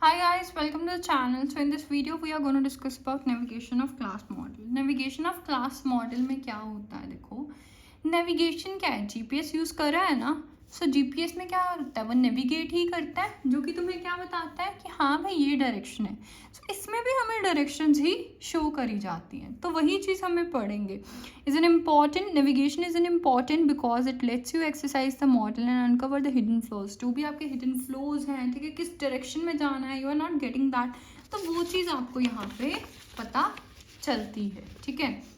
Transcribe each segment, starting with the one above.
Hi guys, welcome to the channel. So in this video we are going to discuss about navigation of class model. Navigation of class model में क्या होता है, देखो navigation क्या है, GPS use कर रहा है ना। सो जीपीएस में क्या होता है, वो नेविगेट ही करता है, जो कि तुम्हें क्या बताता है कि हाँ भाई ये डायरेक्शन है। सो इसमें भी हमें डायरेक्शंस ही शो करी जाती हैं, तो वही चीज़ हमें पढ़ेंगे। Is an important navigation is an important because it let's you exercise the model and uncover the hidden flows. जो भी आपके हिडन फ्लोज हैं, ठीक है, किस डायरेक्शन में जाना है, you are not getting that, तो वो चीज़ आपको यहाँ पे पता चलती है, ठीक है।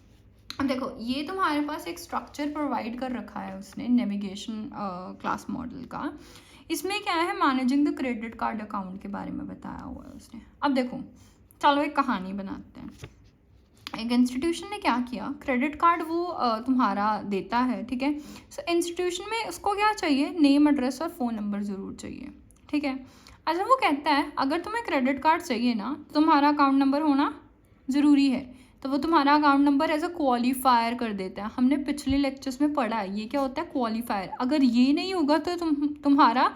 अब देखो ये तुम्हारे पास एक स्ट्रक्चर प्रोवाइड कर रखा है उसने नेविगेशन क्लास मॉडल का। इसमें क्या है, managing the credit card account के बारे में बताया हुआ है उसने। अब देखो चलो एक कहानी बनाते हैं। एक इंस्टीट्यूशन ने क्या किया, क्रेडिट कार्ड वो तुम्हारा देता है, ठीक है। सो इंस्टीट्यूशन में उसको क्या चाहिए, नेम, एड्रेस और फ़ोन नंबर ज़रूर चाहिए, ठीक है। अच्छा वो कहता है अगर तुम्हें क्रेडिट कार्ड चाहिए ना तो तुम्हारा अकाउंट नंबर होना ज़रूरी है, तो वो तुम्हारा account number as a qualifier कर देता है। हमने पिछले लेक्चर्स में पढ़ा है ये क्या होता है, क्वालिफायर। अगर ये नहीं होगा तो तुम्हारा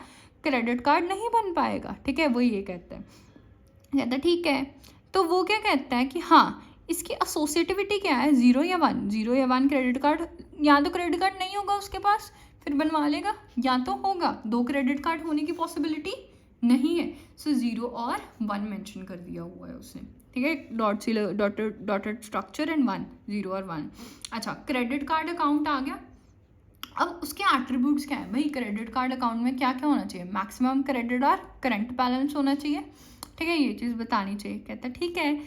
क्रेडिट कार्ड नहीं बन पाएगा, ठीक है। वो ये कहता है ठीक है। तो वो क्या कहता है कि हाँ इसकी एसोसिएटिविटी क्या है, 0 या 1, 0 या 1 क्रेडिट कार्ड। या तो क्रेडिट कार्ड नहीं होगा उसके पास फिर बनवा लेगा, या तो होगा, 2 क्रेडिट कार्ड होने की पॉसिबिलिटी नहीं है। सो 0 और 1 मेंशन कर दिया हुआ है उसने, ठीक है। डॉटेड स्ट्रक्चर एंड 1, 0 और 1। अच्छा क्रेडिट कार्ड अकाउंट आ गया। अब उसके एट्रीब्यूट्स क्या है भाई, क्रेडिट कार्ड अकाउंट में क्या क्या होना चाहिए, मैक्सिमम क्रेडिट और करंट बैलेंस होना चाहिए, ठीक है, ये चीज़ बतानी चाहिए। कहता है ठीक है।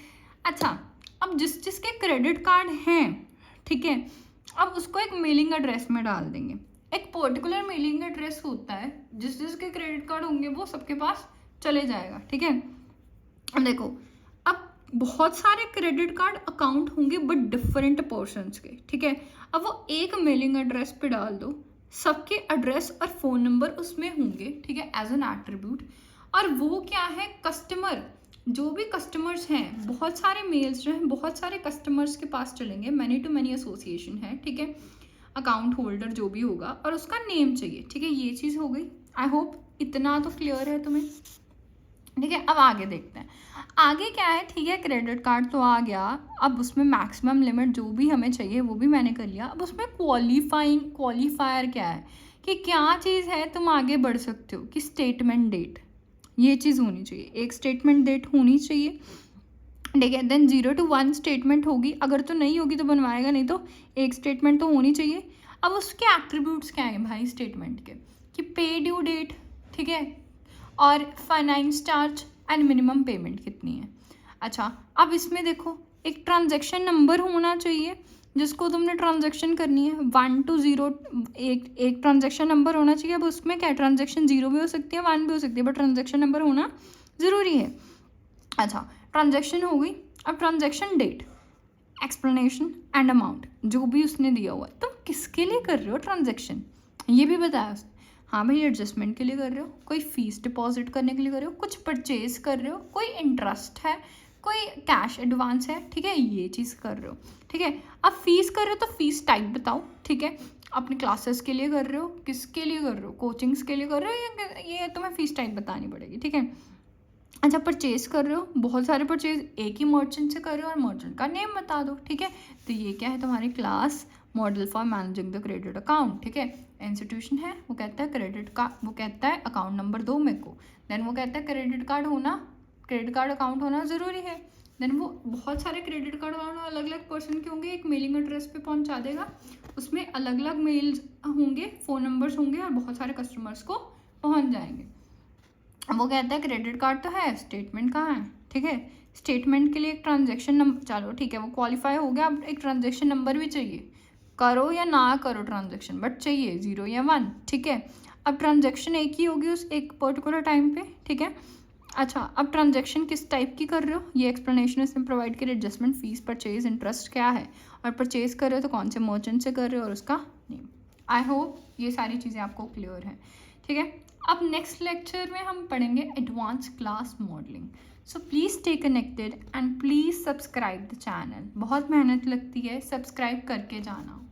अच्छा अब जिसके क्रेडिट कार्ड हैं, ठीक है, अब उसको एक मेलिंग एड्रेस में डाल देंगे। एक पर्टिकुलर मेलिंग एड्रेस होता है, जिसके क्रेडिट कार्ड होंगे वो सबके पास चले जाएगा, ठीक है। अब देखो अब बहुत सारे क्रेडिट कार्ड अकाउंट होंगे बट डिफरेंट पर्सन्स के, ठीक है। अब वो एक मेलिंग एड्रेस पे डाल दो, सबके एड्रेस और फ़ोन नंबर उसमें होंगे, ठीक है, एज एन एट्रीब्यूट। और वो क्या है, कस्टमर, जो भी कस्टमर्स हैं, बहुत सारे मेल्स जो हैं बहुत सारे कस्टमर्स के पास चलेंगे, मैनी टू मैनी एसोसिएशन है, ठीक है, अकाउंट होल्डर जो भी होगा, और उसका नेम चाहिए, ठीक है। ये चीज़ हो गई। आई होप इतना तो क्लियर है तुम्हें, ठीक है। अब आगे देखते हैं आगे क्या है, ठीक है। क्रेडिट कार्ड तो आ गया, अब उसमें मैक्सिमम लिमिट जो भी हमें चाहिए वो भी मैंने कर लिया। अब उसमें क्वालिफायर क्या है कि क्या चीज़ है तुम आगे बढ़ सकते हो, कि स्टेटमेंट डेट, ये चीज़ होनी चाहिए, एक स्टेटमेंट डेट होनी चाहिए, ठीक है। देन 0 to 1 स्टेटमेंट होगी, अगर तो नहीं होगी तो बनवाएगा, नहीं तो एक स्टेटमेंट तो होनी चाहिए। अब उसके एट्रीब्यूट्स क्या है भाई स्टेटमेंट के, कि पे ड्यू डेट, ठीक है, और finance charge and minimum payment कितनी है। अच्छा अब इसमें देखो एक ट्रांजैक्शन नंबर होना चाहिए जिसको तुमने ट्रांजैक्शन करनी है, 1 to 0 एक ट्रांजैक्शन नंबर होना चाहिए। अब उसमें क्या, ट्रांजैक्शन 0 भी हो सकती है 1 भी हो सकती है, बट ट्रांजैक्शन नंबर होना ज़रूरी है। अच्छा ट्रांजैक्शन हो गई। अब transaction date, explanation and amount जो भी उसने दिया हुआ है, तुम किसके लिए कर रहे हो ट्रांजैक्शन, ये भी बताया उसने। हाँ भाई एडजस्टमेंट के लिए कर रहे हो, कोई फीस डिपॉजिट करने के लिए कर रहे हो, कुछ परचेज कर रहे हो, कोई इंटरेस्ट है, कोई कैश एडवांस है, ठीक है, ये चीज़ कर रहे हो, ठीक है। अब फीस कर रहे हो तो फीस टाइप बताओ, ठीक है, अपने क्लासेस के लिए कर रहे हो, किसके लिए कर रहे हो, कोचिंग्स के लिए कर रहे हो, ये तुम्हें फीस टाइप बतानी पड़ेगी, ठीक है। अच्छा परचेज कर रहे हो, बहुत सारे परचेज एक ही मर्चेंट से कर रहे हो और मर्चेंट का नेम बता दो, ठीक है। तो ये क्या है, तुम्हारी class model for managing the credit account, ठीक है। इंस्टीट्यूशन है, वो कहता है क्रेडिट का, वो कहता है अकाउंट नंबर दो मेरे को, देन वो कहता है क्रेडिट कार्ड होना, क्रेडिट कार्ड अकाउंट होना ज़रूरी है। देन वो बहुत सारे क्रेडिट कार्ड अकाउंट अलग अलग पर्सन के होंगे, एक मेलिंग एड्रेस पे पहुंचा देगा, उसमें अलग अलग मेल्स होंगे, फ़ोन नंबर्स होंगे और बहुत सारे कस्टमर्स को पहुंच जाएंगे। वो कहता है क्रेडिट कार्ड तो है, स्टेटमेंट कहाँ है, ठीक है। स्टेटमेंट के लिए एक ट्रांजैक्शन नंबर, चलो ठीक है वो क्वालिफाई हो गया। अब एक ट्रांजैक्शन नंबर भी चाहिए, करो या ना करो ट्रांजैक्शन, बट चाहिए 0 या 1, ठीक है। अब ट्रांजैक्शन एक ही होगी उस एक पर्टिकुलर टाइम पे, ठीक है। अच्छा अब ट्रांजैक्शन किस टाइप की कर रहे हो, ये एक्सप्लेनेशन इसमें प्रोवाइड करिए। एडजस्टमेंट, फीस, परचेज, इंटरेस्ट क्या है, और परचेज कर रहे हो तो कौन से मर्चेंट से कर रहे हो और उसका नेम। आई होप ये सारी चीज़ें आपको क्लियर हैं, ठीक है। अब नेक्स्ट लेक्चर में हम पढ़ेंगे advance class modelling. So please stay connected and please subscribe the channel. बहुत मेहनत लगती है, सब्सक्राइब करके जाना।